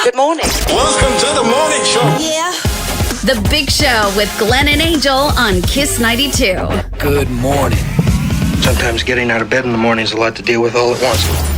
Good morning. Welcome to the morning show. Yeah. The Big Show with Glenn and Angel on Kiss 92. Good morning. Sometimes getting out of bed in the morning is a lot to deal with all at once.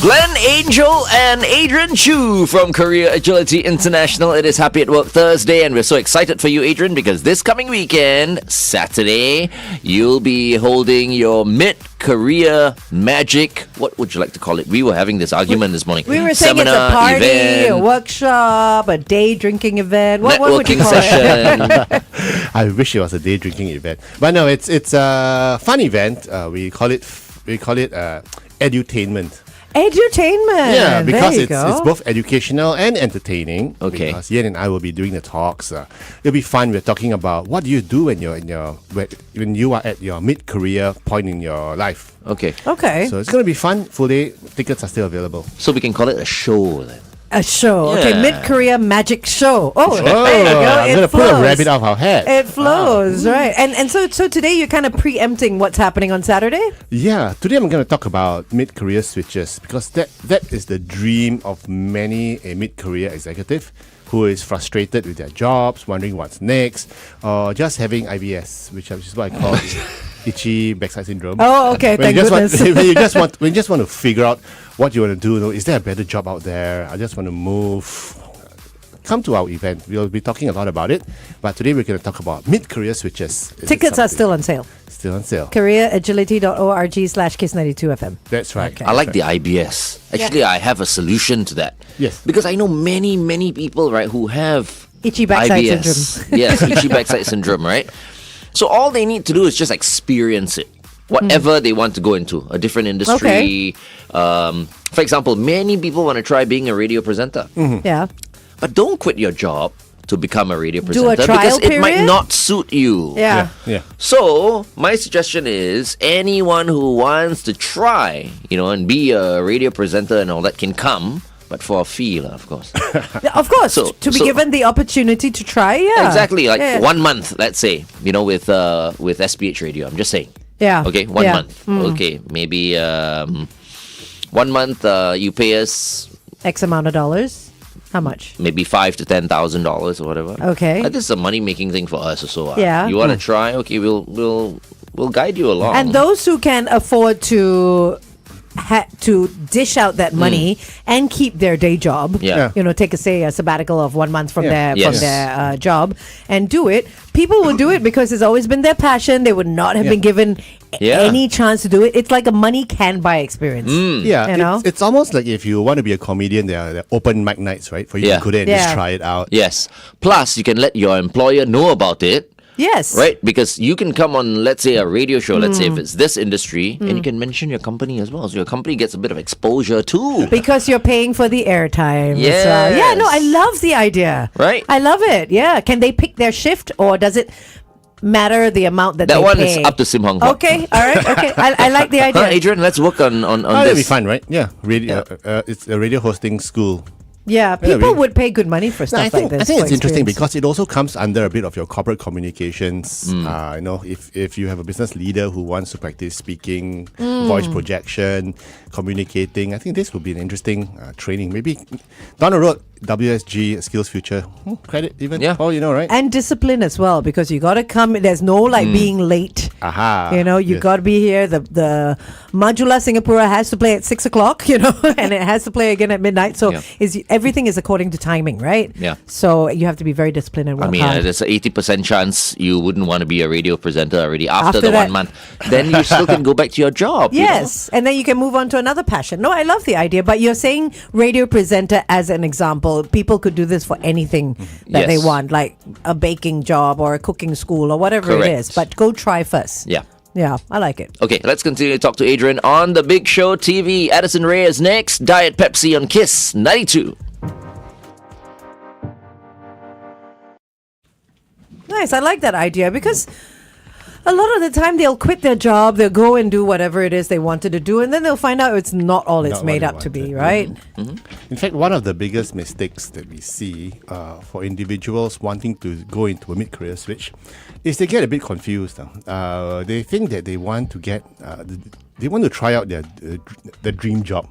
Glenn, Angel, and Adrian Choo from Career Agility International. It is Happy at Work Thursday, and we're so excited for you, Adrian, because this coming weekend, Saturday, you'll be holding your mid-career magic. What would you like to call it? We were having this argument this morning. We were saying Seminar, it's a party, event, a workshop, a day drinking event. What would you networking call it? session. I wish it was a day drinking event, but no, it's a fun event. We call it edutainment. Edutainment. Yeah, because there you go. it's both educational and entertaining. Okay. Because Yen and I will be doing the talks. It'll be fun. We're talking about what do you do when when you are at your mid-career point in your life. Okay. Okay. So it's going to be fun. Full day tickets are still available. So we can call it a show then. A show. Okay, Yeah. mid-career magic show. Oh, Oh, there you go. I'm going to pull a rabbit off our hat. It flows, right. And so today you're kind of preempting what's happening on Saturday? Yeah, today I'm going to talk about mid-career switches because that is the dream of many a mid-career executive who is frustrated with their jobs, wondering what's next, or just having IBS, which is what I call itchy backside syndrome. Oh, okay, When thank you goodness. when you just want to figure out what you want to do. Is there a better job out there? I just want to move. Come to our event. We'll be talking a lot about it. But today we're going to talk about mid-career switches. Is it Tickets are something- still on sale. Still on sale. careeragility.org/kiss92fm. That's right. I like the IBS. Actually, I have a solution to that. Yes. Because I know many people, right, who have Itchy backside IBS. syndrome. Yes, itchy backside syndrome, right? So all they need to do is just experience it. Whatever they want to go into, a different industry. For example, many people want to try being a radio presenter. Yeah. But don't quit your job to become a radio Do a presenter trial because it might period? not suit you. Yeah. Yeah. So, my suggestion is anyone who wants to try, and be a radio presenter and all that can come, but for a fee, of course. Yeah, of course, So- to be so- given the opportunity to try, yeah. Exactly, like Yeah. 1 month, let's say, with SPH Radio. I'm just saying. Yeah. Okay, 1 Yeah. month. Okay, maybe 1 month you pay us X amount of dollars. How much? maybe $5,000 to $10,000 or whatever. Okay. This is a money making thing for us also. Yeah. You want to try? Okay, we'll guide you along. And those who can afford to dish out that money and keep their day job, Yeah. take a sabbatical of 1 month from Yeah. their Yes. job and do it. People will do it because it's always been their passion. They would not have been given any chance to do it. It's like a money can buy experience. Yeah, You know? it's almost like if you want to be a comedian, there are open mic nights, right? For you Yeah. to go there and Yeah. just try it out. Yes. Plus, you can let your employer know about it. Yes. Right? Because you can come on, let's say, a radio show, let's say if it's this industry, and you can mention your company as well. So your company gets a bit of exposure too. Because you're paying for the airtime. as well. Yeah, no, I love the idea. Right? I love it. Yeah. Can they pick their shift or does it matter the amount that That they one pay? is up to Sim Hong Kong. Okay. All right. Okay. I like the idea. Adrian, let's work on Oh, that'd be this. fun, right? Yeah, radio. It's a radio hosting school. Yeah, people we- would pay good money for stuff I think like this. I think for it's interesting experience. because it also comes under a bit of your corporate communications. If you have a business leader who wants to practice speaking, voice projection, communicating, I think this would be an interesting training. Maybe down the road, WSG Skills Future credit even. Yeah. Oh, right? And discipline as well, because you got to come. There's no being late. Aha. You Yes. got to be here. The Majula Singapura has to play at 6:00. And it has to play again at midnight. So Yeah. everything is according to timing, right? Yeah. So you have to be very disciplined and work I mean, hard. there's an 80% chance you wouldn't want to be a radio presenter already after the that- 1 month. Then you still can go back to your job. Yes, and then you can move on to another passion. No, I love the idea, but you're saying radio presenter as an example. People could do this for anything that they Yes. want, like a baking job or a cooking school or whatever it Correct. is. But go try first. Yeah. Yeah, I like it. Okay, let's continue to talk to Adrian on The Big Show TV. Addison Rae is next. Diet Pepsi on Kiss 92. Nice, I like that idea because a lot of the time they'll quit their job, they'll go and do whatever it is they wanted to do, and then they'll find out it's not all it's Not made what up they to be, wanted. right? In fact, one of the biggest mistakes that we see for individuals wanting to go into a mid-career switch is they get a bit confused. They think that they want to try out their dream job.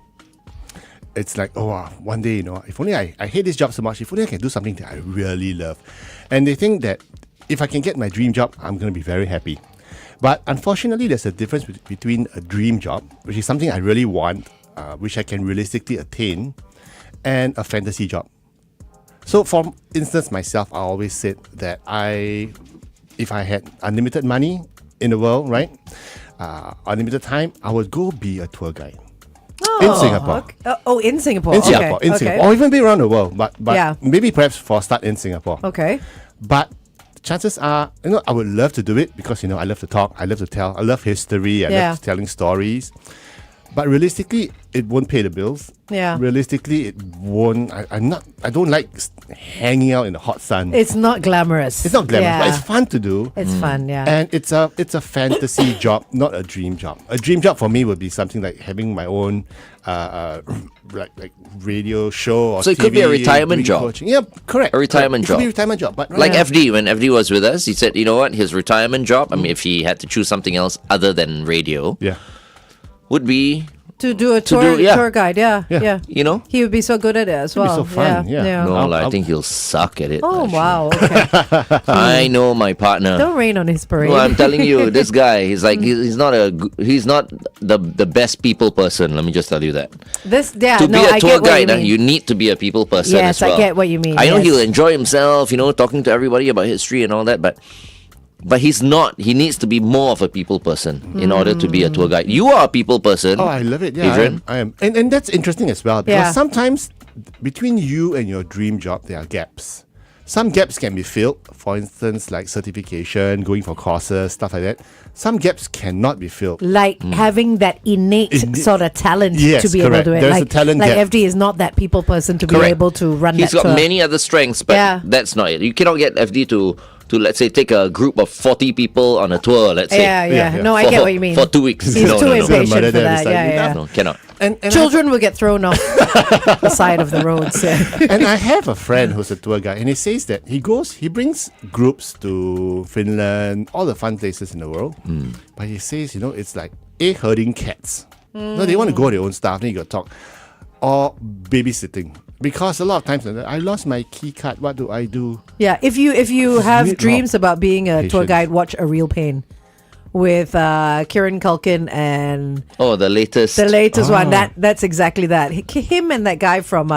it's like, oh, wow, one day, if only I hate this job so much, if only I can do something that I really love. And they think that if I can get my dream job, I'm going to be very happy. But unfortunately, there's a difference between a dream job, which is something I really want, which I can realistically attain, and a fantasy job. So for instance, myself, I always said that if I had unlimited money in the world, right, unlimited time, I would go be a tour guide. In Singapore. Okay. In Singapore. In Singapore. In Singapore. Or even be around the world. But maybe perhaps for a start in Singapore. Okay. But chances are, I would love to do it because, I love to talk, I love to tell, I love history, I love telling stories. But realistically, it won't pay the bills. Yeah. Realistically, it won't. I don't like hanging out in the hot sun. It's not glamorous. It's not glamorous, but it's fun to do. It's fun, yeah. And it's a fantasy job, not a dream job. A dream job for me would be something like having my own like radio show or So it TV, could be a retirement job. Coaching. Yeah, correct. A retirement It could job. be a retirement job. But Like FD, when FD was with us, he said, you know what, his retirement job, I mean, if he had to choose something else other than radio, yeah. would be, To do a tour guide, yeah. you know? He would be so good at it as It'd be well. so fun, yeah. No, I'll- I think he'll suck at it. Oh, actually. wow. Okay. I know my partner. Don't rain on his parade. Well, I'm telling you, this guy, he's like, he's not the best people person. Let me just tell you that. To To be a tour guide, you need to be a people person Yes, as well. I get what you mean, I know yes. he'll enjoy himself, talking to everybody about history and all that, but he's not. He needs to be more of a people person in order to be a tour guide. You are a people person. Oh, I love it. Yeah, Adrian. I am. And that's interesting as well because Yeah. sometimes between you and your dream job, there are gaps. Some gaps can be filled, for instance, like certification, going for courses, stuff like that. Some gaps cannot be filled. Like having that innate sort of talent Yes, to be correct. able to do it. There's a like talent like gap. FD is not that people person to be Correct. able to run He's that got tour. many other strengths, but Yeah. that's not it. You cannot get FD to let's say take a group of 40 people on a tour. Let's say. Yeah. Yeah. No, I For- get what you mean. For 2 weeks. He's no, too no, no. impatient Murder for them, that. it's like, Yeah. No, cannot. And Children will get thrown off the side of the roads. Yeah. and I have a friend who's a tour guide, and he says that he brings groups to Finland, all the fun places in the world. But he says, it's like herding cats. No, they want to go their own stuff, then you got to talk. Or babysitting. Because a lot of times, I lost my key card, what do I do? Yeah, if you have Need dreams more about being a tour patience. guide, watch A Real Pain with Kieran Culkin and Oh, the latest. the latest one. Ah. That's exactly that. Him and that guy from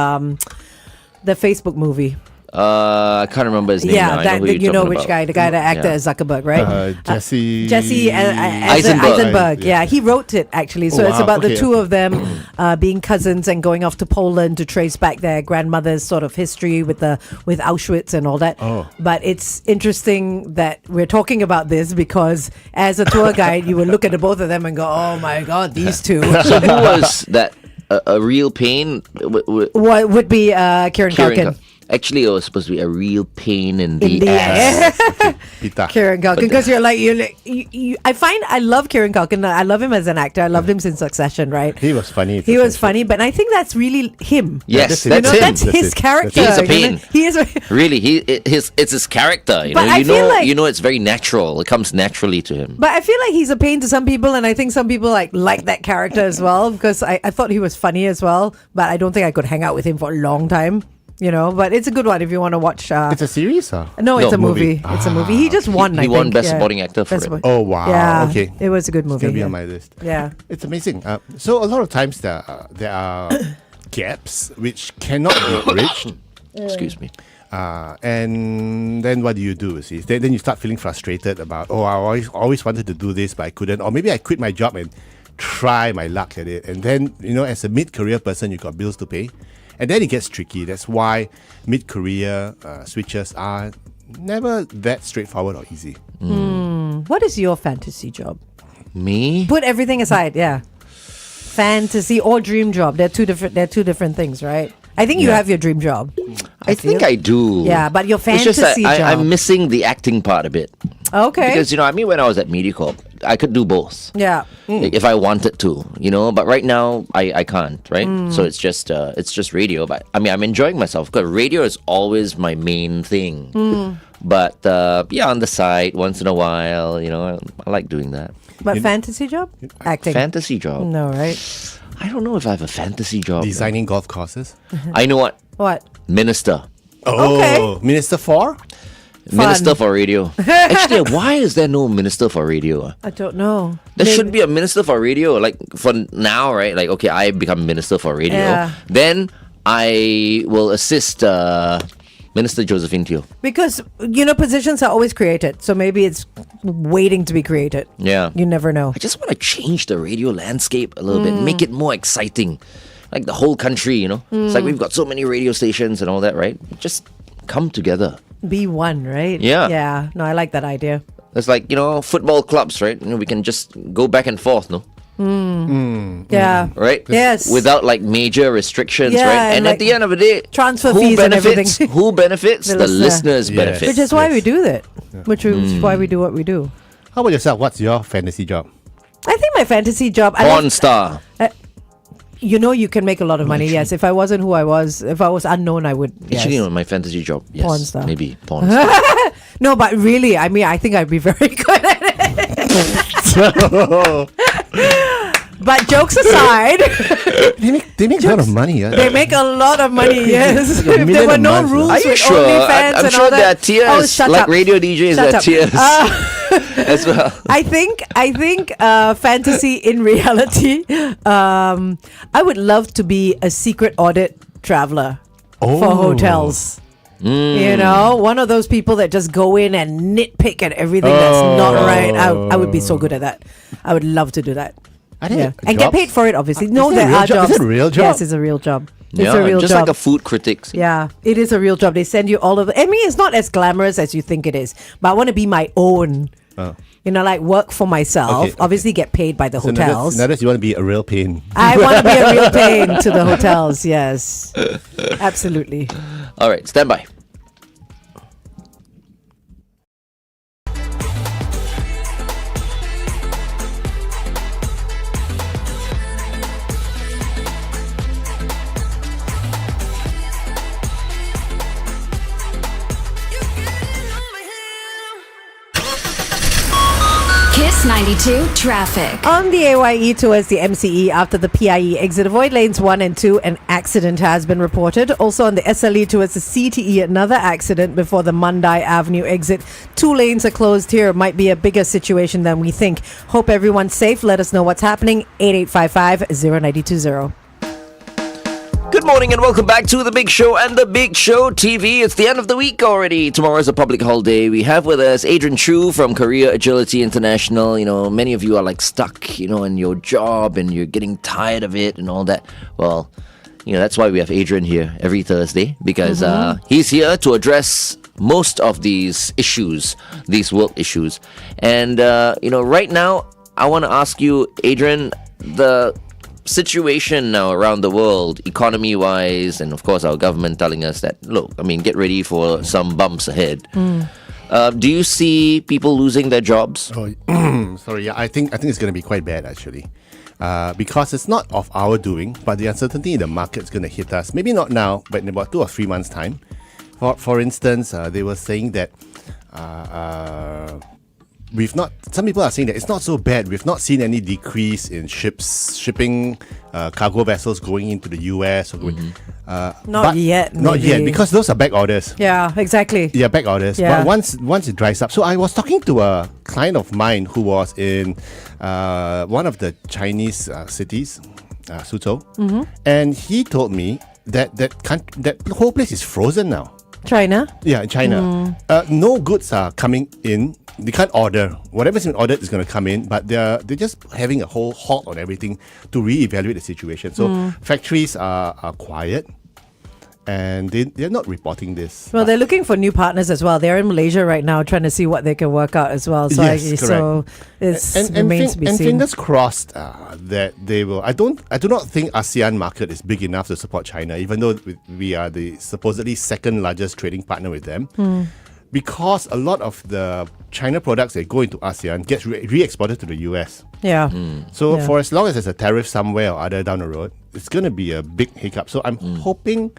the Facebook movie. I can't remember his name. Yeah, now. I know who you're know talking which about. guy, the guy that acted Yeah. as Zuckerberg, right? Jesse Eisenberg. Eisenberg. Yeah, he wrote it actually. So Oh, it's wow. about the Okay, two okay. of them being cousins and going off to Poland to trace back their grandmother's sort of history with Auschwitz and all that. Oh. But it's interesting that we're talking about this because as a tour guide, you would look at the both of them and go, "Oh my God, these two." So who was that? A real pain? What would be Kieran Culkin? Actually, it was supposed to be a real pain in In the the ass. Pita. Kieran Culkin, because you're like you. I love Kieran Culkin. I love him as an actor. I loved him since Succession, right? He was funny. He was funny, but I think that's really him. Yes, that's that's him. him. That's his it. character. He's a you know? pain. He is. Really, it's his character. But I feel like- it's very natural. It comes naturally to him. But I feel like he's a pain to some people, and I think some people like that character as well because I thought he was funny as well. But I don't think I could hang out with him for a long time. But it's a good one if you want to watch. It's a series, or? No, it's No, a movie. It's a movie. He just won. He I won think. Best Yeah. Supporting Actor for Best it. Supporting- Oh, wow. Yeah, Okay. it was a good It's movie. going to be yeah. on my list. Yeah. It's amazing. So a lot of times there are gaps which cannot be bridged. Excuse me. And then what do you do? See, then you start feeling frustrated about, I always wanted to do this, but I couldn't. Or maybe I quit my job and try my luck at it. And then, as a mid-career person, you got bills to pay. And then it gets tricky. That's why mid-career switches are never that straightforward or easy. What is your fantasy job? Me? Put everything aside. Yeah. Fantasy or dream job. They're two different things, right? I think you have your dream job. I think feel. I do. Yeah, but your It's just that fantasy job. I'm missing the acting part a bit. Okay. Because, when I was at MediaCorp, I could do both. yeah. If I wanted to, but right now I can't, right? So it's just radio. But I mean, I'm enjoying myself because radio is always my main thing. But on the side, once in a while, I like doing that. But fantasy job? Acting. Fantasy job. No, right? I don't know if I have a fantasy job. Designing golf courses. I know what. What? Minister. Oh, Okay. Minister for? Minister for radio. Actually, why is there no minister for radio? I don't know. There should be a minister for radio. Like for now, right? Like, okay, I become minister for radio. Yeah. Then I will assist Minister Josephine Teo. Because, positions are always created. So maybe it's waiting to be created. Yeah. You never know. I just want to change the radio landscape a little bit, make it more exciting. Like the whole country, It's like we've got so many radio stations and all that, right? Just come together. Be one, right? Yeah. Yeah. No, I like that idea. It's like, football clubs, right? We can just go back and forth, no? Yeah. Right? Yes. Without like major restrictions, Yeah, right? and, And like, at the end of the day, transfer who fees and benefits? everything. Who benefits? The The listener. listeners Yes. benefit. Which is why we Yes. do that. Which is why we do what we do. How about yourself? What's your fantasy job? I think my fantasy job. Porn star. You can make a lot of money. Yes. If I wasn't who I was, if I was unknown, I would. Yes. Actually, my fantasy job. Yes, Porn star. maybe porn star. No, but really, I think I'd be very good at it. But jokes aside, They make a lot of money. they make a lot of money. Yes. Like a If there million were a no month, rules Are you with sure? OnlyFans I'm and sure all there are that. tiers. shut Like up. radio DJs, Shut there are up. tiers as well. I think fantasy in reality. I would love to be a secret audit traveler for hotels. One of those people that just go in and nitpick at everything that's not right. I would be so good at that. I would love to do that. I think And get paid for it, obviously. No, it a there real are job? jobs. Is it a real job? Yes, it's a real job. It's Yeah, a real just job. like a food critic. Yeah, it is a real job. They send you all of it. I mean, it's not as glamorous as you think it is, but I want to be my own. Like work for myself. Okay. Obviously, get paid by the hotels. Notice you want to be a real pain. I want to be a real pain to the hotels. Yes, absolutely. All right, stand by. Kiss 92 traffic. On the AYE towards the MCE after the PIE exit, avoid lanes 1 and 2. An accident has been reported. Also on the SLE towards the CTE, another accident before the Mandai Avenue exit. 2 lanes are closed here. Might be a bigger situation than we think. Hope everyone's safe. Let us know what's happening. 8855-0920. Good morning and welcome back to The Big Show and The Big Show TV. It's the end of the week already. Tomorrow is a public holiday. We have with us Adrian Choo from Korea Agility International. Many of you are like stuck, in your job and you're getting tired of it and all that. Well, that's why we have Adrian here every Thursday because he's here to address most of these issues, these work issues. And, right now, I want to ask you, Adrian, the situation now around the world, economy-wise, and of course our government telling us that, get ready for some bumps ahead. Do you see people losing their jobs? Oh, sorry. Yeah, I think it's going to be quite bad actually, because it's not of our doing, but the uncertainty in the market is going to hit us. Maybe not now, but in about 2 or 3 months' time. For instance, they were saying that. Some people are saying that it's not so bad. We've not seen any decrease in shipping cargo vessels going into the US. Not yet. Not maybe. yet, because those are back orders. Yeah, exactly. Yeah, back orders. Yeah. But once it dries up. So I was talking to a client of mine who was in one of the Chinese cities, Suzhou, and he told me that whole place is frozen now. China? Yeah, in China. No goods are coming in. They can't order. Whatever's been ordered is going to come in, but they're just having a whole halt on everything to reevaluate the situation. So factories are quiet, and they're not reporting this. Well, they're looking for new partners as well. They're in Malaysia right now trying to see what they can work out as well. So, Yes, so it remains to be and seen. fingers crossed that they will. I do not think ASEAN market is big enough to support China, even though we are the supposedly second largest trading partner with them. Because a lot of the China products that go into ASEAN gets re-exported to the US. Yeah. So Yeah. for as long as there's a tariff somewhere or other down the road, it's going to be a big hiccup. So I'm hoping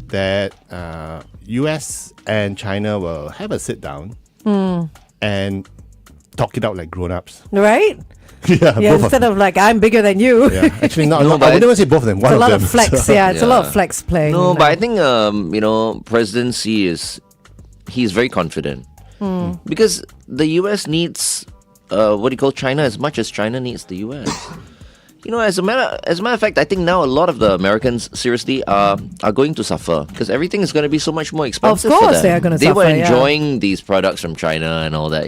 that US and China will have a sit down and talk it out like grown-ups. Right? Yeah, Yeah, both of instead them. of like, I'm bigger than you. Yeah, actually, not. No, I but wouldn't even say both of them. It's One a lot them. of flex. Yeah, it's a lot of flex playing. No, but now. I think presidency he's very confident because the US needs what do you call China as much as China needs the US. As a matter of fact, I think now a lot of the Americans seriously are going to suffer because everything is going to be so much more expensive. Of for course them. they are gonna They were suffer, yeah. enjoying these products from China and all that.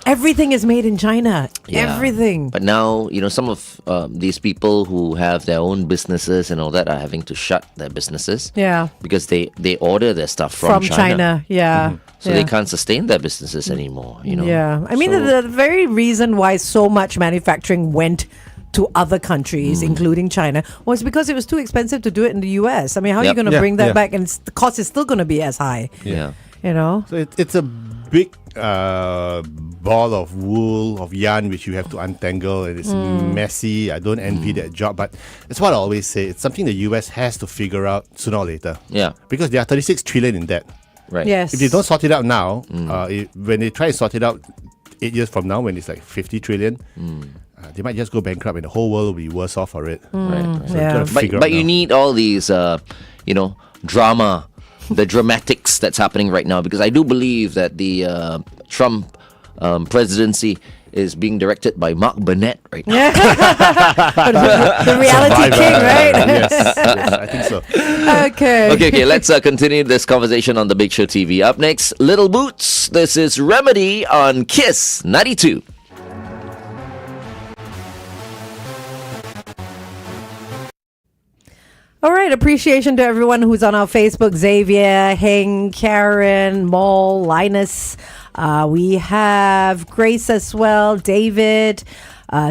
Everything is made in China. Yeah. Everything. But now, some of these people who have their own businesses and all that are having to shut their businesses. Yeah. Because they order their stuff From China. Yeah. So they can't sustain their businesses anymore, Yeah. I mean, So- the very reason why so much manufacturing went to other countries, including China, was because it was too expensive to do it in the US. I mean, how are you Yep. going to Yeah, bring that yeah. back? And the cost is still going to be as high. Yeah. So it's a big ball of wool, of yarn, which you have to untangle, and it's messy. I don't envy that job, but it's what I always say. It's something the US has to figure out sooner or later. Yeah. Because they are 36 trillion in debt. Right. Yes. If they don't sort it out now, when they try to sort it out 8 years from now, when it's like 50 trillion, they might just go bankrupt and the whole world will be worse off for it. Right. So Yeah. you gotta figure But out you now. need all these, drama, the dramatics that's happening right now, because I do believe that the Trump presidency is being directed by Mark Burnett right now. The reality king, right? yes, I think so. Okay. Okay, let's continue this conversation on the Big Show TV. Up next, Little Boots. This is Remedy on Kiss 92. All right, appreciation to everyone who's on our Facebook. Xavier, Heng, Karen, Maul, Linus. We have Grace as well, David,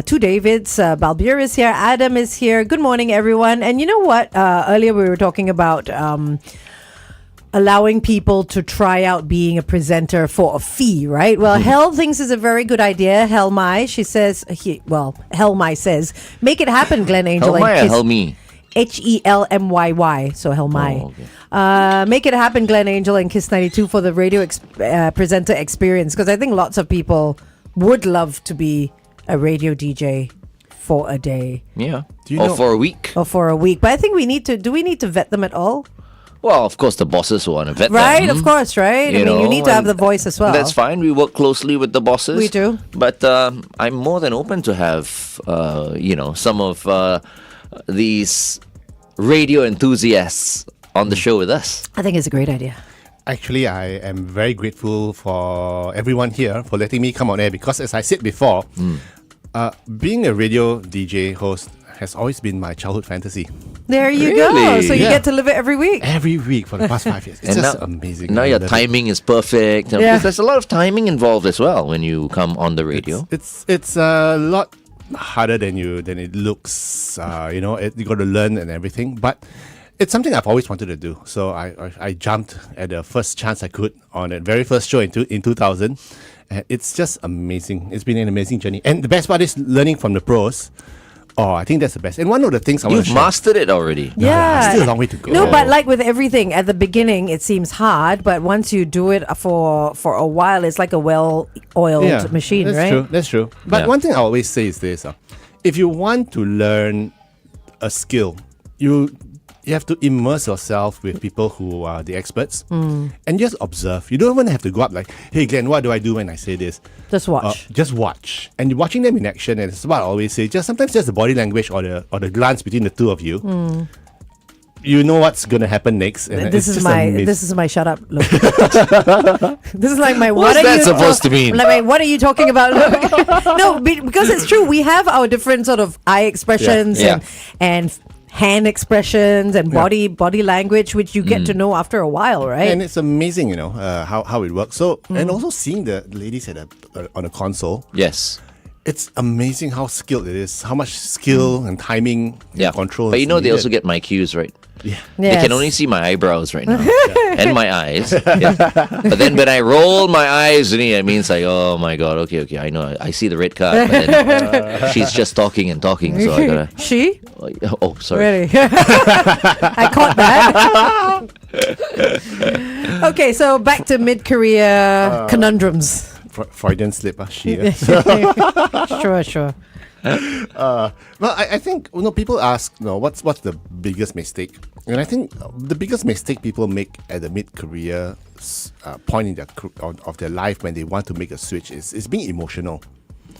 two Davids. Balbir is here, Adam is here. Good morning, everyone. And you know what? Earlier we were talking about allowing people to try out being a presenter for a fee, right? Well, Hel thinks it's a very good idea. Hel Mai, she says, Hel Mai says, make it happen, Glenn Angel. Help and Kiss- help me. HELMYY, so Helmai. Oh, okay. Make it happen, Glenn Angel and Kiss 92 for the radio presenter experience, because I think lots of people would love to be a radio DJ for a day Yeah. you Or know- for a week. or for a week. But I think we need to vet them at all? Well, of course, the bosses want to vet Right? them. Of course, right? I mean, you need to have the voice as well. That's fine. We work closely with the bosses. We do. But I'm more than open to have, some of these radio enthusiasts on the show with us. I think it's a great idea. Actually, I am very grateful for everyone here for letting me come on air because, as I said before, being a radio DJ host has always been my childhood fantasy. There you go. Really? So you Yeah. get to live it every week. Every week for the past 5 years. It's And just now- amazing. Now I your love it. timing is perfect. Yeah. Because there's a lot of timing involved as well when you come on the radio. It's a lot harder than it looks. You got to learn and everything, but it's something I've always wanted to do. So I jumped at the first chance I could on the very first show in 2000. And it's just amazing. It's been an amazing journey. And the best part is learning from the pros. Oh, I think that's the best. And one of the things I want You've to share. mastered it already. Yeah. Still a long way to go. No, but like with everything, at the beginning it seems hard, but once you do it for a while, it's like a well-oiled machine, that's right? True, that's true. But Yeah. one thing I always say is this: if you want to learn a skill, you have to immerse yourself with people who are the experts and just observe. You don't even have to go up like, "Hey, Glenn, what do I do when I say this?" Just watch. Just watch, and you're watching them in action. And it's what I always say: sometimes just the body language or the glance between the two of you. You know what's gonna happen next. And This it's is just amazing. this is my shut up look. This is like my What's what are that you supposed to mean? Like, what are you talking about? Look. No, because it's true. We have our different sort of eye expressions Yeah. and hand expressions and body language, which you get to know after a while, right? And it's amazing, how it works. So, and also seeing the ladies on a console, Yes. it's amazing how skilled it is, how much skill and timing Yeah. and control. But is they also needed. get my cues right. Yeah. They Yes. can only see my eyebrows right now and my eyes. Yeah. But then when I roll my eyes, it means like, oh my god, okay, I know, I see the red card. But then she's just talking and talking, so I gotta. She? Oh, sorry. Really? I caught that. Okay, so back to mid-career conundrums Freudian slip, she. Sure. Well, I think people ask, what's the biggest mistake? And I think the biggest mistake people make at the mid-career point in of their life when they want to make a switch is being emotional.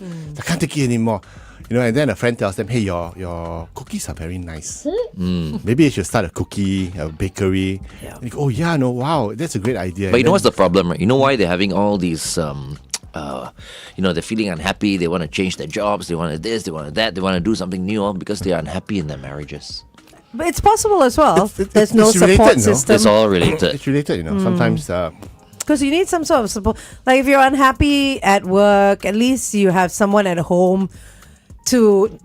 I can't take it anymore. And then a friend tells them, hey, your cookies are very nice. Maybe you should start a bakery. Yeah. And you go, oh yeah, no, wow, that's a great idea. But you know what's the problem, right? You know why they're having all these, they're feeling unhappy. They want to change their jobs. They want this, they want that. They want to do something new because they are unhappy in their marriages. But it's possible as well. There's no it's related, support system. It's all related. It's related, sometimes... Because you need some sort of support. Like if you're unhappy at work, at least you have someone at home to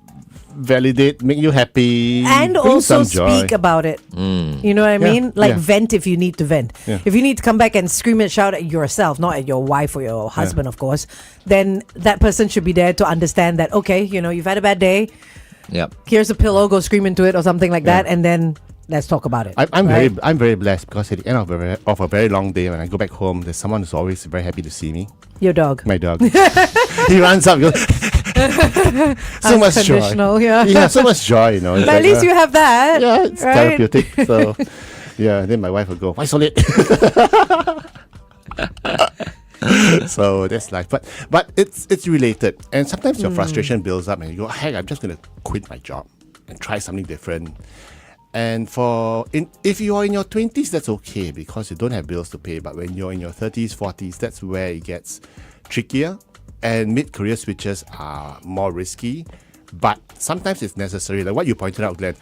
validate, make you happy, and bring also some joy. speak about it. You know what I mean? Like vent if you need to vent. Yeah. If you need to come back and scream and shout at yourself, not at your wife or your husband, of course, then that person should be there to understand that, okay, you've had a bad day. Yep. Here's a pillow, go scream into it or something like that, and then let's talk about it. I'm right? very blessed because at the end of a very long day, when I go back home, there's someone who's always very happy to see me. Your dog. My dog. He runs up, goes, so much joy. Unconditional, yeah. Yeah, so much joy, But at least you have that. Yeah, it's right? therapeutic. So, yeah, then my wife will go, why so late? So that's life. But it's related. And sometimes your frustration builds up and you go, heck, I'm just going to quit my job and try something different. And if you're in your 20s, that's okay because you don't have bills to pay. But when you're in your 30s, 40s, that's where it gets trickier. And mid-career switches are more risky. But sometimes it's necessary. Like what you pointed out, Glenn,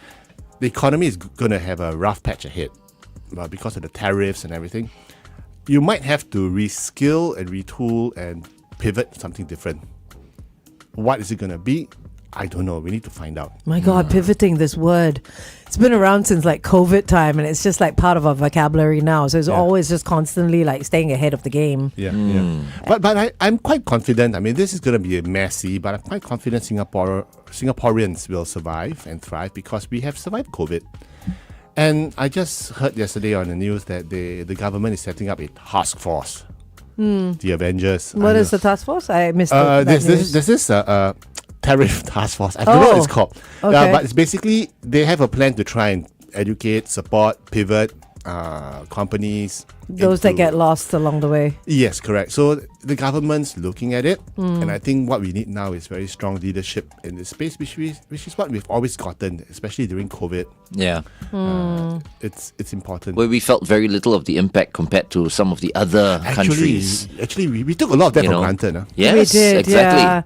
the economy is going to have a rough patch ahead because of the tariffs and everything. You might have to reskill and retool and pivot to something different. What is it going to be? I don't know. We need to find out. My God, pivoting, this word. It's been around since like COVID time and it's just like part of our vocabulary now. So it's always just constantly like staying ahead of the game. Yeah. But I'm quite confident. I mean, this is going to be messy, but I'm quite confident Singaporeans will survive and thrive because we have survived COVID. And I just heard yesterday on the news that the government is setting up a task force. The Avengers. What is the task force? I missed that there's news. this tariff task force. I don't know what it's called. Okay. But it's basically, they have a plan to try and educate, support, pivot companies. Those that get lost along the way. Yes, correct. So the government's looking at it. And I think what we need now is very strong leadership in this space, which is what we've always gotten, especially during COVID. Yeah. It's important. Where we felt very little of the impact compared to some of the other countries. Actually, we took a lot of that for granted. Huh? Yes, We did, exactly. yeah.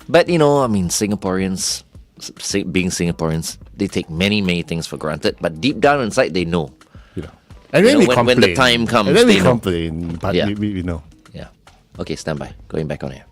But Singaporeans, being Singaporeans, they take many, many things for granted. But deep down inside, they know. And then we when complain. the time comes, and then we they know. complain, but Yeah. we know. Yeah. Okay, stand by. Going back on here.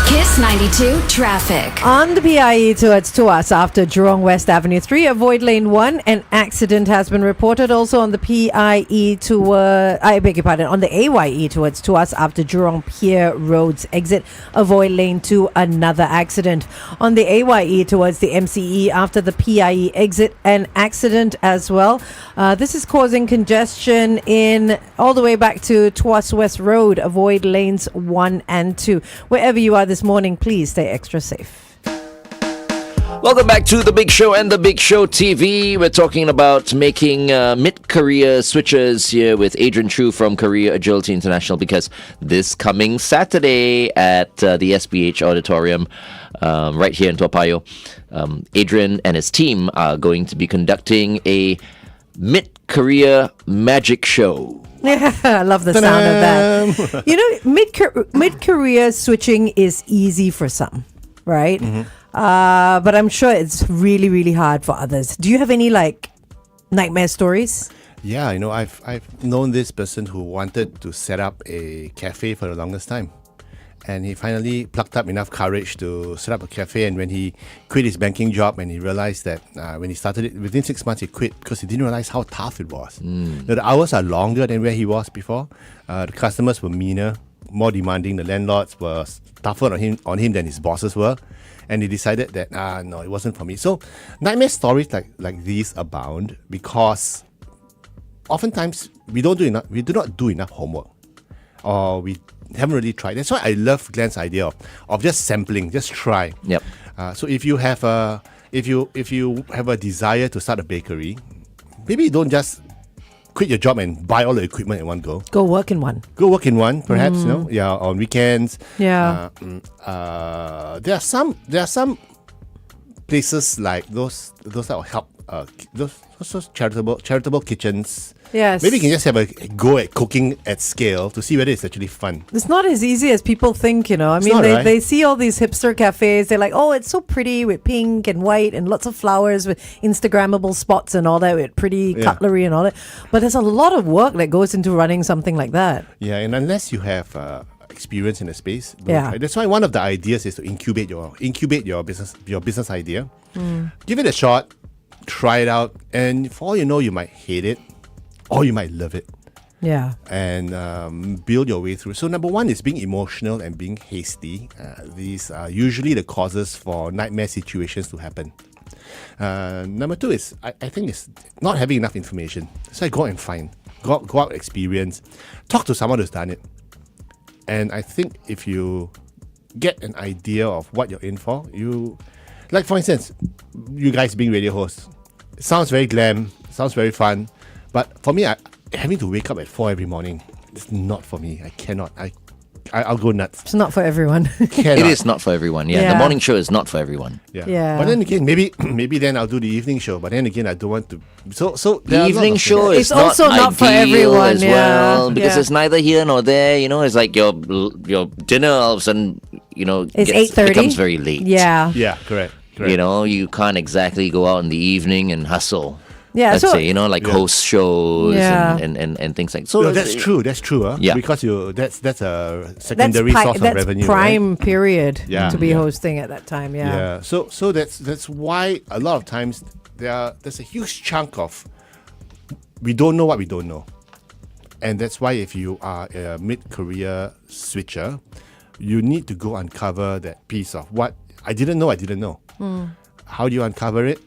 Kiss 92 traffic. On the PIE towards Tuas after Jurong West Avenue 3, avoid lane 1. An accident has been reported also on the PIE on the AYE towards Tuas after Jurong Pier Road's exit. Avoid lane 2, another accident. On the AYE towards the MCE after the PIE exit, an accident as well. This is causing congestion in all the way back to Tuas West Road. Avoid lanes 1 and 2. Wherever you are this morning, please stay extra safe. Welcome back to The Big Show and The Big Show TV. We're talking about making mid-career switches here with Adrian Choo from Career Agility International, because this coming Saturday at the SPH Auditorium right here in Toa Payoh, Adrian and his team are going to be conducting a mid-career magic show. I love the sound of that. Mid-career switching is easy for some, right? But I'm sure it's really, really hard for others. Do you have any nightmare stories? Yeah, I've known this person who wanted to set up a cafe for the longest time. And he finally plucked up enough courage to set up a cafe. And when he quit his banking job, and he realized that when he started it, within 6 months he quit because he didn't realize how tough it was. The hours are longer than where he was before. The customers were meaner, more demanding. The landlords were tougher on him than his bosses were. And he decided that, no, it wasn't for me. So nightmare stories like these abound because oftentimes we do not do enough homework, or we haven't really tried. That's why I love Glenn's idea of just sampling, just try. Yep. So if you have a desire to start a bakery, maybe you don't just quit your job and buy all the equipment in one go. Go work in one. Go work in one, perhaps. On weekends. Yeah. There are some places like those that will help. Those charitable kitchens. Yes. Maybe you can just have a go at cooking at scale to see whether it's actually fun. It's not as easy as people think, I mean, not, right? they see all these hipster cafes. They're like, oh, it's so pretty with pink and white and lots of flowers with Instagrammable spots and all that with pretty cutlery and all that. But there's a lot of work that goes into running something like that. Yeah, and unless you have experience in the space, Yeah. try. That's why one of the ideas is to incubate your business idea. Give it a shot, try it out, and for all you know, you might hate it or you might love it. Yeah. And build your way through. So number one is being emotional and being hasty. These are usually the causes for nightmare situations to happen. Number two is, I think, it's not having enough information. So go out and find. Go out, experience. Talk to someone who's done it. And I think if you get an idea of what you're in for, like for instance, you guys being radio hosts. It sounds very glam, sounds very fun. But for me, having to wake up at 4 every morning, it's not for me. I cannot. I'll go nuts. It's not for everyone. Cannot. It is not for everyone. Yeah. Yeah. The morning show is not for everyone. Yeah. But then again, maybe then I'll do the evening show. But then again, I don't want to. So there The are a lot evening of show things. is It's also not for ideal everyone, as yeah. well, because Yeah. it's neither here nor there. It's like your dinner all of a sudden, It's 8:30. becomes very late. Yeah. Yeah, correct. You can't exactly go out in the evening and hustle. Yeah, Let's so- say, host shows Yeah. and things like so. No, that's true. That's true. Yeah. Because that's a secondary source of that's revenue. prime Right? period Yeah. to be Yeah. hosting at that time. Yeah. Yeah. So that's why a lot of times there's a huge chunk of we don't know what we don't know. And that's why if you are a mid-career switcher, you need to go uncover that piece of what I didn't know. How do you uncover it?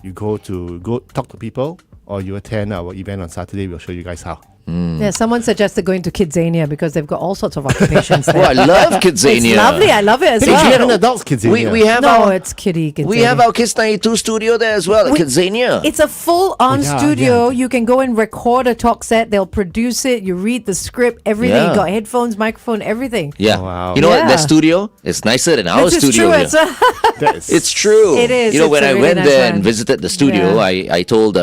You go talk to people, or you attend our event on Saturday. We'll show you guys how. Yeah, someone suggested going to Kidzania because they've got all sorts of occupations there. Oh, I love Kidzania. It's lovely. I love it as Hey, well. we have an adults kids in We, here. we have No, our it's kiddie Kidzania. we have our Kiss 92 studio there as well at Kidzania. It's a full-on Oh, yeah, studio. yeah. You can go and record a talk set. They'll produce it. You read the script, everything. Yeah. You got headphones, microphone, everything. Yeah. Wow. You know what? Yeah. That studio is nicer than our This is studio true. here. It's It's true. It is. It's When a I really went nice there one. and visited the studio, Yeah. I told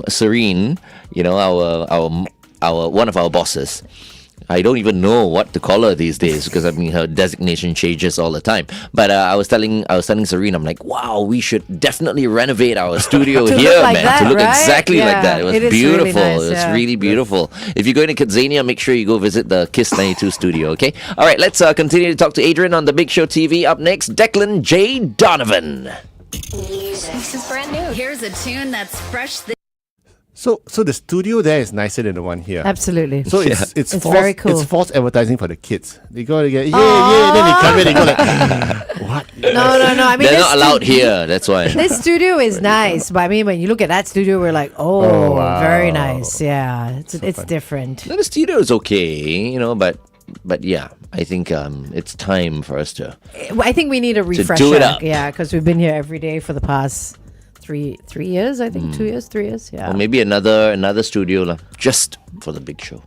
Serene, our one of our bosses. I don't even know what to call her these days because her designation changes all the time. But I was telling Serene, I'm like, wow, we should definitely renovate our studio To here, look like man, that, to look right? exactly like Yeah, that. It was it is really beautiful. nice, It was yeah. really beautiful. If you're going to Kidzania, make sure you go visit the Kiss 92 studio. Okay. All right. Let's continue to talk to Adrian on the Big Show TV. Up next, Declan J. Donovan. This is brand new. Here's a tune that's fresh. So the studio there is nicer than the one here. Absolutely. So it's It's false, very cool. It's false advertising for the kids. They go to get then they come in and go like what? No. I mean, They're this not allowed here. That's why. This studio is nice, but I mean, when you look at that studio, we're like, Oh, wow. very nice. Yeah, it's different. No, the studio is okay, but yeah, I think it's time for us to. I think we need a refresher. do it up. Yeah, because we've been here every day for the past three years. I think 2 years, 3 years. Yeah. Or maybe another studio lah, just for the Big Show.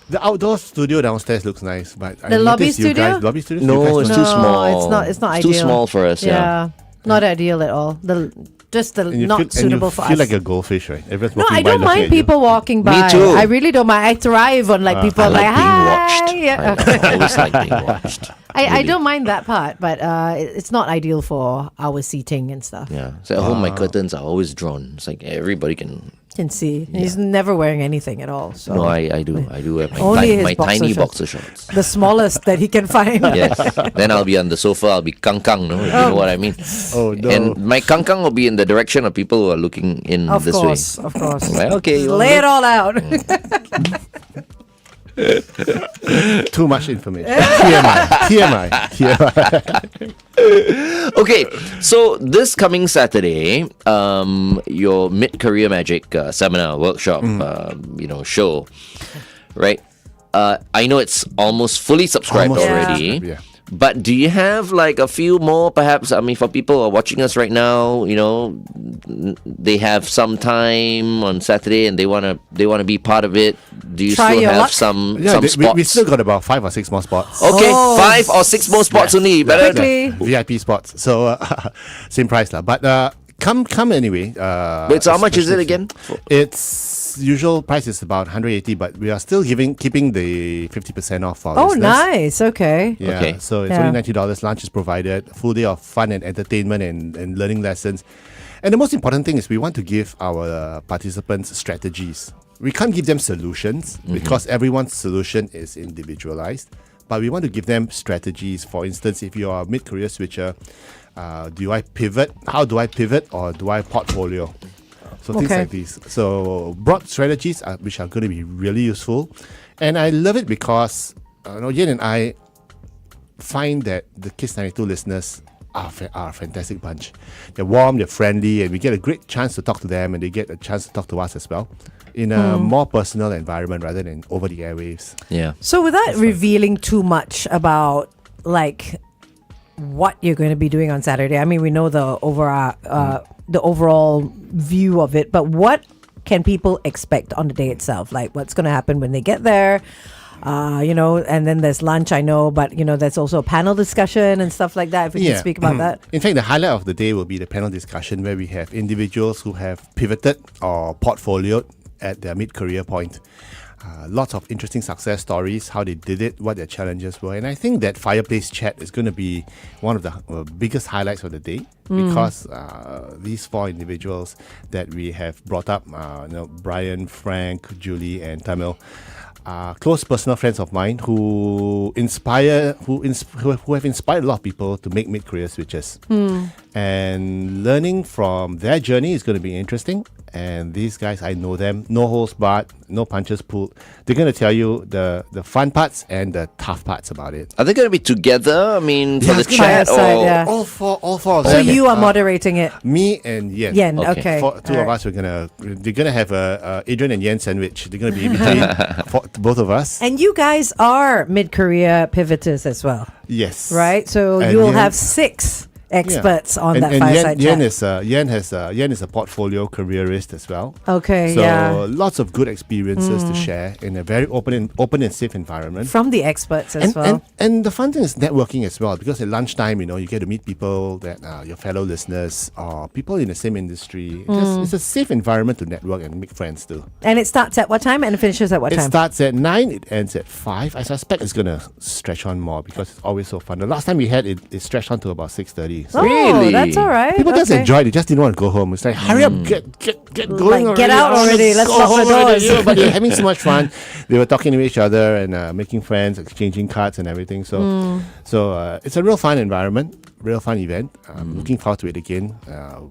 The outdoor studio downstairs looks nice, but The lobby studio? lobby studio. No, it's too small. It's not It's ideal. too small for us. Yeah. not ideal at all. Just not suitable for feel us. like a goldfish, right? Everyone's No, walking I by don't looking mind at you. people walking Me by. too. I really don't mind. I thrive on like people I like being hi. watched. Yeah. I always like being watched. I Really. don't mind that part, but it's not ideal for our seating and stuff. Yeah. So at home, my curtains are always drawn. It's like everybody can Can see. He's never wearing anything at all. So No, I do have Only his my boxer tiny shorts. boxer shorts. the smallest that he can find. Yes. Then I'll be on the sofa. I'll be kang, no? If you know what I mean. Oh no. And my kang will be in the direction of people who are looking in Of this course, way. of course. Well, okay. you Lay it all out. Too much information. TMI. Okay, so this coming Saturday, your mid-career magic seminar workshop, show, right? I know it's almost fully subscribed Almost already. subscribed, yeah. But do you have like a few more, perhaps? I mean, for people who are watching us right now, they have some time on Saturday and they wanna be part of it. Do you Try still your have luck. some Yeah, spots? we still got about 5 or 6 more spots. Okay, Oh. 5 or 6 more spots only. Better Quickly. VIP spots. So same price lah. But come anyway. Wait, so how much is it again? It's usual price is about 180, but we are still keeping the 50% off for our Oh, listeners. nice. Okay. Yeah, Okay. so it's Yeah. only $90. Lunch is provided. Full day of fun and entertainment and learning lessons. And the most important thing is we want to give our participants strategies. We can't give them solutions because everyone's solution is individualized. But we want to give them strategies. For instance, if you are a mid-career switcher, do I pivot? How do I pivot, or do I portfolio? So things Okay. like these. So broad strategies which are going to be really useful. And I love it because Yen and I find that the Kiss 92 listeners are a fantastic bunch. They're warm, they're friendly, and we get a great chance to talk to them, and they get a chance to talk to us as well in a more personal environment rather than over the airwaves. Yeah. So without revealing too much about like what you're going to be doing on Saturday, I mean, we know the overall view of it, but what can people expect on the day itself? Like what's going to happen when they get there? And then there's lunch, I know, but there's also a panel discussion and stuff like that. If we can speak about that. In fact, the highlight of the day will be the panel discussion where we have individuals who have pivoted or portfolioed at their mid-career point. Lots of interesting success stories, how they did it, what their challenges were. And I think that fireplace chat is going to be one of the biggest highlights of the day because these 4 individuals that we have brought up, Brian, Frank, Julie, and Tamil, close personal friends of mine who have inspired a lot of people to make mid-career switches. And learning from their journey is going to be interesting. And these guys, I know them, no holes barred, no punches pulled. They're going to tell you the fun parts and the tough parts about it. Are they going to be together? I mean, for the it's gonna chat, be fireside, or yeah. All four of So them. you are moderating it. Me and Yen. Yen, Okay. okay. Two of us, they're gonna have a Adrian and Yen sandwich. They're gonna be in between for both of us. And you guys are mid-career pivoters as well, Yes. right? So And you'll Yen- have 6 experts on that and fireside Yen chat. Yen is a portfolio careerist as well. Okay, So yeah. lots of good experiences to share in a very open and safe environment. From the experts as And, well. and the fun thing is networking as well, because at lunchtime, you get to meet people that are your fellow listeners or people in the same industry. It's a safe environment to network and make friends too. And it starts at what time and it finishes at what It time? starts at 9, it ends at 5. I suspect it's going to stretch on more because it's always so fun. The last time we had it, it stretched on to about 6:30. So Really? That's all right. people just okay. enjoyed it, they just didn't want to go home. It's like, hurry up, get going Like, already. get out I wanna already, let's go lock the home already." doors. But they're having so much fun. They were talking to each other and making friends, exchanging cards and everything. So it's a real fun environment, real fun event. I'm looking forward to it again.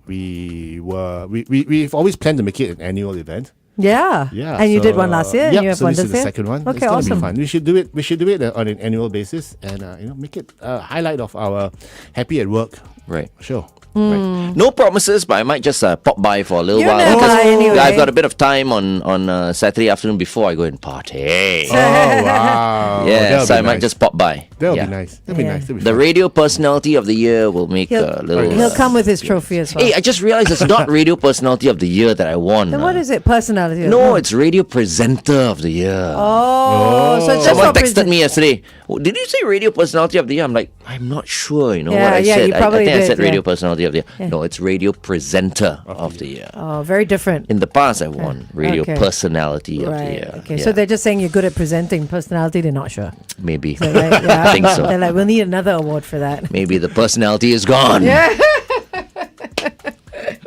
We've always planned to make it an annual event. Yeah. Yeah, And you did so, one last year Yep, and you have so one this is this the year? second one. Okay, it's gonna awesome. be fun. We should do it on an annual basis and make it a highlight of our happy at work right. show. Hmm. No promises, but I might just pop by for a little You while never because lie anyway. I've got a bit of time on Saturday afternoon before I go and party. Oh wow! Yeah, That'll so be I might nice. just pop by. That'll Yeah. be nice. That'll be Yeah. nice. That'll be The fun. radio personality of the year will make a little. He'll come with his trophy as well. Hey, I just realized it's not radio personality of the year that I won. Then what is it? Personality? No, it's radio presenter of the year. Oh, so it's just Someone for texted me yesterday. "Oh, did you say radio personality of the year?" I'm like, I'm not sure. You know Yeah, what I yeah, said? you I probably think I did, said radio yeah. personality of the year. Yeah. No, it's radio presenter of the year. Oh, very different. In the past, I won radio Okay. personality of the Right. year. Okay. Yeah, So they're just saying you're good at presenting. Personality, they're not sure. maybe. They're like, yeah. I think so. They're like, we'll need another award for that. Maybe the personality is gone. Yeah.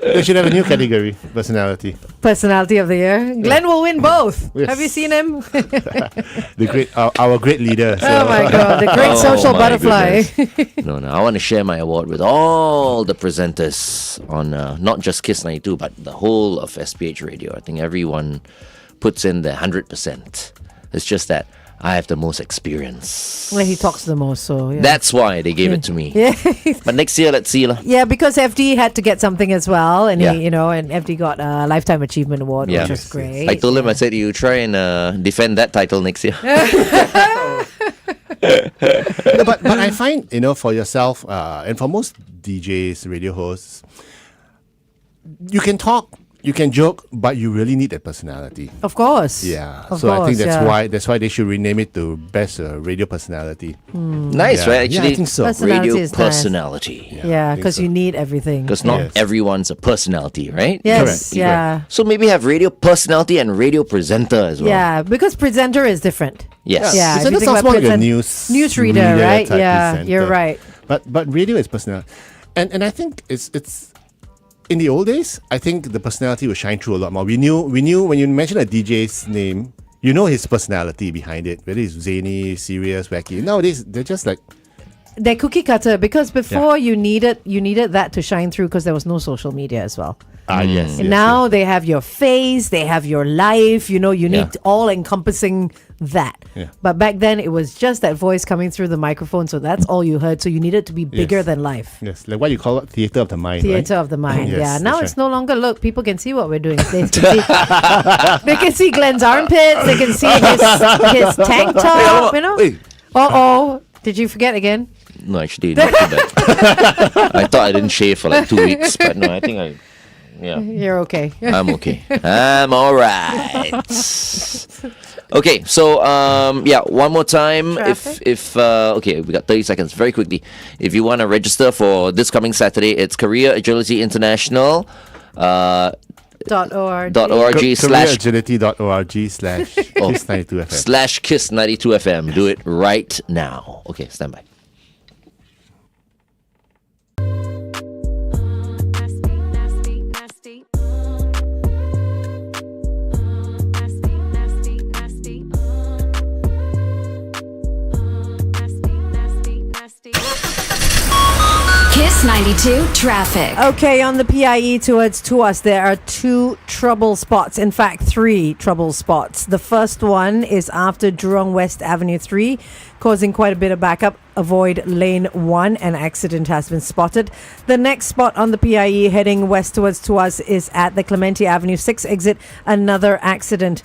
They should have a new category: personality. Personality of the year. Glenn will win both. Yes. Have you seen him? The great, our great leader. So. Oh my God, the great social my butterfly. goodness. No, I want to share my award with all the presenters on not just Kiss 92, but the whole of SPH Radio. I think everyone puts in their 100%. It's just that I have the most experience. Well, he talks the most, so yeah. That's why they gave it to me. Yeah. But next year, let's see. Yeah, because FD had to get something as well, and Yeah. he, and FD got a Lifetime Achievement Award, Yeah. which was Yes, great. I told him, I said, you try and defend that title next year. No, but I find, for yourself and for most DJs, radio hosts, you can talk, you can joke, but you really need that personality. Of course. Yeah. Of So course, I think yeah. that's why they should rename it to Best Radio Personality. Nice, Yeah. right? Yeah, Actually, I think so. Personality radio is nice. personality. Yeah, I think because so. you need everything. Because not Yes. everyone's a personality, right? Yes, Correct, yeah. So maybe have radio personality and radio presenter as well. Yeah, because presenter is different. Yes. Yeah, if So you that think sounds about more like a present- news newsreader, right? type Yeah, presenter. you're right. But radio is personal, and I think it's in the old days. I think the personality would shine through a lot more. We knew when you mention a DJ's name, you know his personality behind it, whether it's zany, serious, wacky. Nowadays they're just like They're cookie cutter because before you needed that to shine through because there was no social media as well. yes. And now they have your face, they have your life, you need all encompassing that. Yeah. But back then it was just that voice coming through the microphone, so that's all you heard. So you needed to be bigger Yes. than life. Yes, like what you call it, theater of the mind. Theater right? of the mind, Yes, yeah. Now that's it's no longer look. People can see what we're doing. They can see Glenn's armpits. They can see his tank top. Wait. Oh, did you forget again? No, actually, not too bad. I thought I didn't shave for like 2 weeks, but no, I think You're okay. I'm okay. I'm all right. Okay, so one more time. Traffic? If okay, we got 30 seconds. Very quickly, if you want to register for this coming Saturday, it's Career Agility International. .org. .org slash careeragility.org/Kiss92FM. slash Kiss 92 FM. Do it right now. Okay, stand by. Kiss 92 traffic. Okay, on the PIE towards Tuas, there are 2 trouble spots. In fact, 3 trouble spots. The first one is after Jurong West Avenue 3, causing quite a bit of backup. Avoid lane 1. An accident has been spotted. The next spot on the PIE heading west towards Tuas is at the Clementi Avenue 6 exit. Another accident.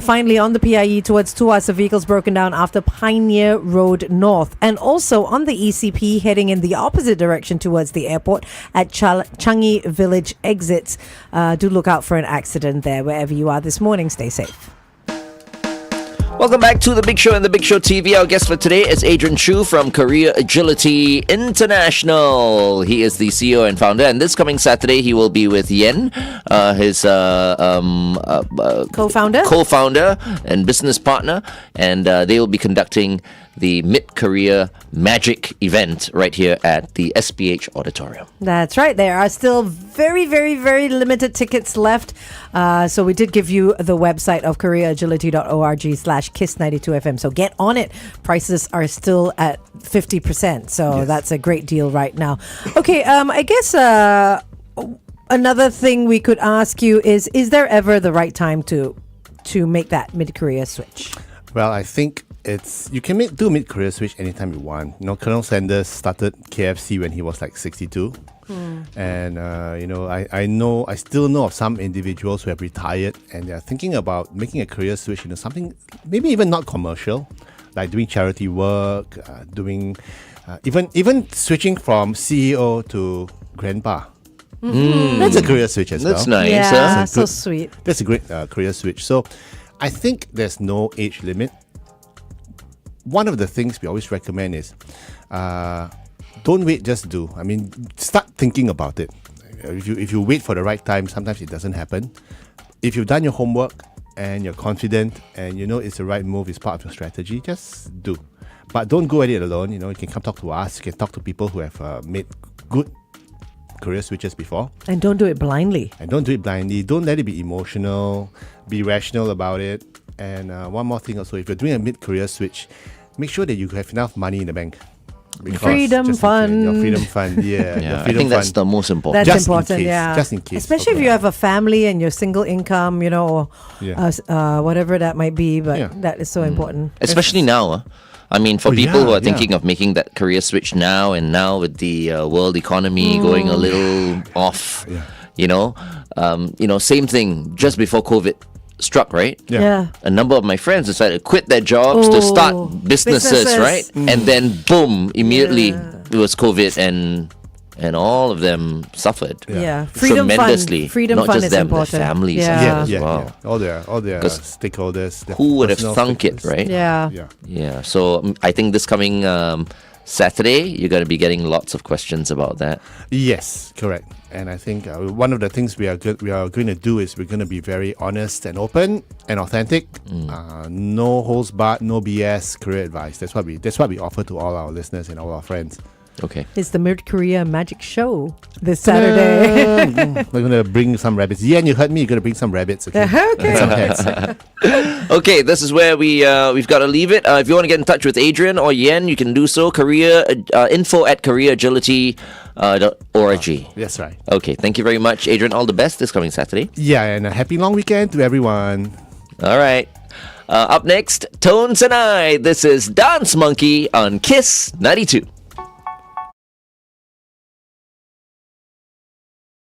Finally, on the PIE towards Tuas, the vehicle's broken down after Pioneer Road North. And also on the ECP heading in the opposite direction towards the airport at Changi Village exits. Do look out for an accident there wherever you are this morning. Stay safe. Welcome back to The Big Show and The Big Show TV. Our guest for today is Adrian Choo from Career Agility International. He is the CEO and founder, and this coming Saturday he will be with Yen, his co-founder and business partner, and they will be conducting the Mid-Career Magic event right here at the SPH Auditorium. That's right. There are still very, very, very limited tickets left. So we did give you the website of careeragility.org/Kiss92FM. So get on it. Prices are still at 50%. So that's a great deal right now. Okay, I guess another thing we could ask you is there ever the right time to make that mid-career switch? Well, I think you can do mid-career switch anytime you want. Colonel Sanders started KFC when he was like 62. And, I still know of some individuals who have retired and they're thinking about making a career switch into something maybe even not commercial, like doing charity work, doing even switching from CEO to grandpa. That's a career switch as well. That's nice. Yeah, Huh? so sweet. That's a great career switch. So I think there's no age limit. One of the things we always recommend is don't wait, just do. I mean, start thinking about it. If you wait for the right time, sometimes it doesn't happen. If you've done your homework and you're confident and you know it's the right move, it's part of your strategy, just do. But don't go at it alone. You can come talk to us. You can talk to people who have made good career switches before. And don't do it blindly. And don't do it blindly. Don't let it be emotional. Be rational about it. And one more thing also, if you're doing a mid-career switch, make sure that you have enough money in the bank. Because Freedom just in case- fund. Your freedom fund, yeah. Yeah, your I freedom think that's fund. the most important. That's Just in important, case, yeah. just in case. Especially if you have a family and you're single income, or Yeah. whatever that might be. But Yeah. that is so important. Especially now. I mean, for Oh, people yeah, who are yeah. thinking of making that career switch now, and now with the world economy going a little off, Yeah. same thing just before COVID struck, right? Yeah. A number of my friends decided to quit their jobs to start businesses, businesses. right? And then boom, immediately it was COVID and all of them suffered. Yeah. Freedom tremendously. fund. Freedom Not fund just is them, important. their families Yeah. as Yeah, well. yeah. All their 'Cause stakeholders. their Who would have personal thunk it, stakeholders. right? Yeah. Yeah. Yeah, so I think this coming Saturday, you're going to be getting lots of questions about that. Yes, correct. And I think one of the things we are going to do is we're going to be very honest and open and authentic. No holds barred, no BS career advice. That's what we offer to all our listeners and all our friends. Okay. It's the Mid-Korea Magic Show this Saturday. We're going to bring some rabbits. Yeah, and you heard me. You're going to bring some rabbits. Okay. Okay. Some hens. Okay, this is where we've got to leave it. If you want to get in touch with Adrian or Yen, you can do so. Info at careeragility.org. That's right. Okay, thank you very much, Adrian. All the best this coming Saturday. Yeah, and a happy long weekend to everyone. All right. Up next, Tones and I. This is Dance Monkey on Kiss 92.